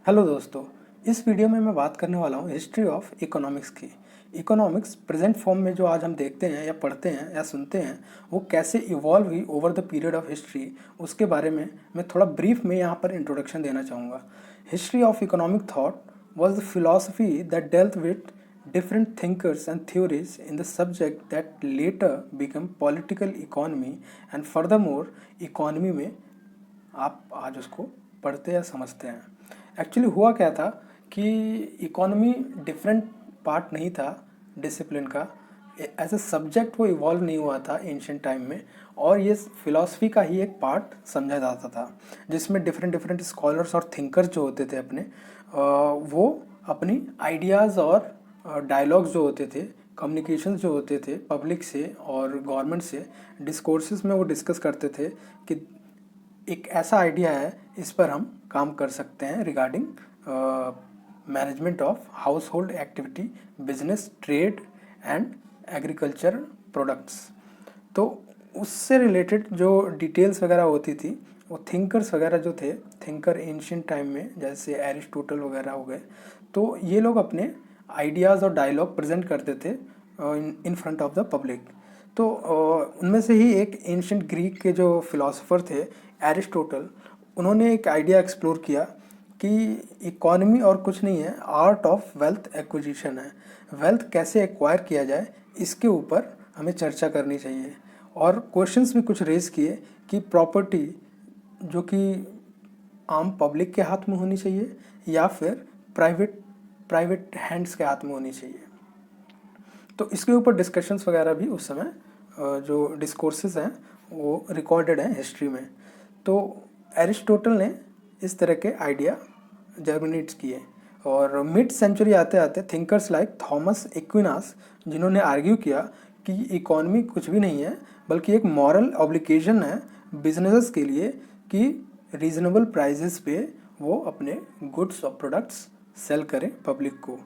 Hello दोस्तों। इस video में मैं बात करने वाला हूँ हिस्ट्री ऑफ इकोनॉमिक्स की। इकोनॉमिक्स प्रेजेंट फॉर्म में जो आज हम देखते हैं या पढ़ते हैं या सुनते हैं वो कैसे इवॉल्व हुई over the period of history, उसके बारे में मैं थोड़ा ब्रीफ में यहाँ पर इंट्रोडक्शन देना चाहूँगा। History of economic thought was the philosophy that dealt with different thinkers and theories in the subject that later become political economy and furthermore economy में आप आज उसको पढ़ते या समझते हैं। एक्चुअली हुआ क्या था कि इकोनॉमी डिफरेंट पार्ट नहीं था डिसिप्लिन का, एज ए सब्जेक्ट वो इवॉल्व नहीं हुआ था एंशिएंट टाइम में, और ये फिलॉसफी का ही एक पार्ट समझा जाता था जिसमें डिफरेंट डिफरेंट स्कॉलर्स और थिंकर्स जो होते थे अपने वो अपनी आइडियाज़ और डायलॉग्स जो होते थे, कम्युनिकेशंस जो होते थे पब्लिक से और गवर्नमेंट से, डिस्कोर्सेस में वो डिस्कस करते थे कि एक ऐसा आइडिया है, इस पर हम काम कर सकते हैं regarding management of house hold activity, business, trade and agriculture products. तो उससे रिलेटेड जो डिटेल्स वगैरह होती थी वो थिंकर्स वगैरह जो थे, थिंकर एंशिएंट टाइम में जैसे एरिस्टोटल वगैरह हो गए, तो ये लोग अपने आइडियाज़ और डायलॉग प्रेजेंट करते थे in front of the public. तो उनमें से ही एक एंशिएंट ग्रीक के जो फिलोसोफर थे एरिस्टोटल, उन्होंने एक आइडिया एक्सप्लोर किया कि इकॉनमी और कुछ नहीं है, आर्ट ऑफ वेल्थ एक्विजिशन है। वेल्थ कैसे एक्वायर किया जाए इसके ऊपर हमें चर्चा करनी चाहिए, और क्वेश्चंस भी कुछ रेज किए कि प्रॉपर्टी जो कि आम पब्लिक के हाथ में होनी चाहिए या फिर प्राइवेट हैंड्स के हाथ में होनी चाहिए। तो इसके ऊपर डिस्कशंस वगैरह भी उस समय जो डिस्कोर्सेस हैं वो रिकॉर्डेड हैं हिस्ट्री में। तो एरिस्टोटल ने इस तरह के आइडिया जर्मिनेट्स किए, और मिड सेंचुरी आते आते थिंकर्स लाइक थॉमस एक्विनास, जिन्होंने आर्ग्यू किया कि इकॉनमी कुछ भी नहीं है बल्कि एक मॉरल ऑब्लिगेशन है बिजनेसेस के लिए कि रीजनेबल प्राइजेस पे वो अपने गुड्स और प्रोडक्ट्स सेल करें पब्लिक को।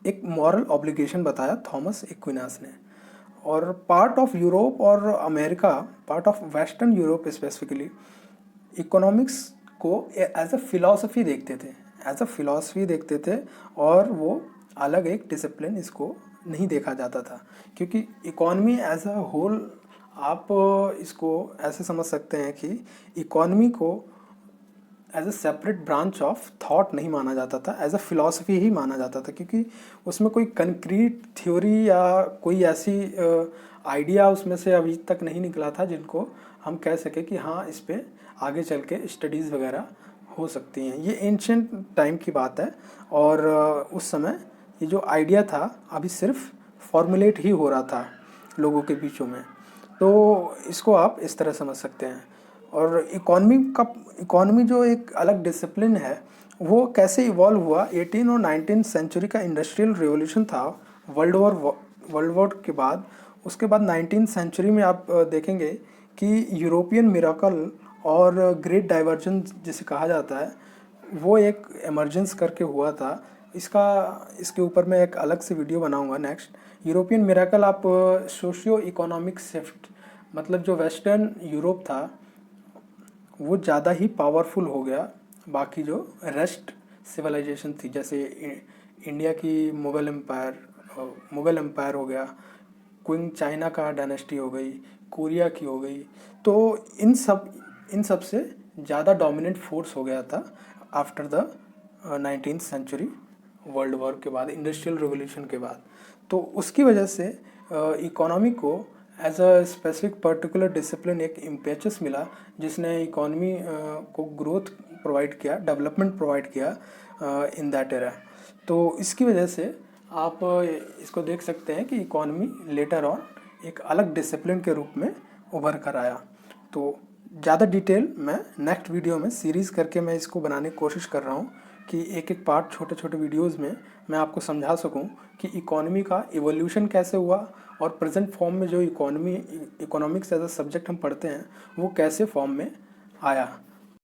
एक मॉरल ऑब्लिगेशन बताया थॉमस एक्विनास ने। और पार्ट ऑफ यूरोप और America, part of western Europe specifically, economics को एज अ फिलॉसफी देखते थे, एज अ फिलॉसफी देखते थे, और वो अलग एक डिसिप्लिन इसको नहीं देखा जाता था, क्योंकि इकॉनमी एज अ होल आप इसको ऐसे समझ सकते हैं कि इकॉनमी को as a separate branch of thought नहीं माना जाता था, एज अ फिलॉसफी ही माना जाता था, क्योंकि उसमें कोई कंक्रीट थ्योरी या कोई ऐसी आइडिया उसमें से अभी तक नहीं निकला था जिनको हम कह सके कि हाँ इस पे आगे चल के स्टडीज़ वगैरह हो सकती हैं। ये एंशिएंट टाइम की बात है, और उस समय ये जो आइडिया था अभी सिर्फ फॉर्मुलेट ही हो रहा था लोगों के बीचों में। तो इसको आप इस तरह समझ सकते हैं। और इकॉनमी जो एक अलग डिसिप्लिन है वो कैसे इवॉल्व हुआ, 18 और 19 सेंचुरी का इंडस्ट्रियल रिवॉल्यूशन था वर्ल्ड वॉर के बाद। उसके बाद 19 सेंचुरी में आप देखेंगे कि यूरोपियन मिराकल और ग्रेट डाइवर्जन जिसे कहा जाता है वो एक एमर्जेंस करके हुआ था। इसके ऊपर मैं एक अलग से वीडियो बनाऊंगा नेक्स्ट। यूरोपियन मिराकल, आप सोशियो इकोनॉमिक शिफ्ट, मतलब जो वेस्टर्न यूरोप था वो ज़्यादा ही पावरफुल हो गया बाकी जो रेस्ट सिविलाइजेशन थी, जैसे इंडिया की मुग़ल एम्पायर हो गया, क्विंग चाइना का डायनेस्टी हो गई, कोरिया की हो गई। तो इन सब से ज़्यादा डोमिनेंट फोर्स हो गया था after the 19th century world war के बाद, इंडस्ट्रियल रिवोल्यूशन के बाद। तो उसकी वजह से इकोनॉमी को as a specific particular discipline एक इम्पेचस मिला जिसने इकोनॉमी को ग्रोथ प्रोवाइड किया, डेवलपमेंट प्रोवाइड किया इन दैट एरा। तो इसकी वजह से आप इसको देख सकते हैं कि इकोनॉमी लेटर ऑन एक अलग डिसिप्लिन के रूप में उभर कर आया। तो ज़्यादा डिटेल मैं नेक्स्ट वीडियो में सीरीज़ करके मैं इसको बनाने की कोशिश कर रहा हूँ कि एक एक पार्ट, छोटे छोटे वीडियोस में मैं आपको समझा सकूं कि इकोनॉमी का इवोल्यूशन कैसे हुआ, और प्रेजेंट फॉर्म में जो इकोनॉमिक्स एज अ सब्जेक्ट हम पढ़ते हैं वो कैसे फॉर्म में आया।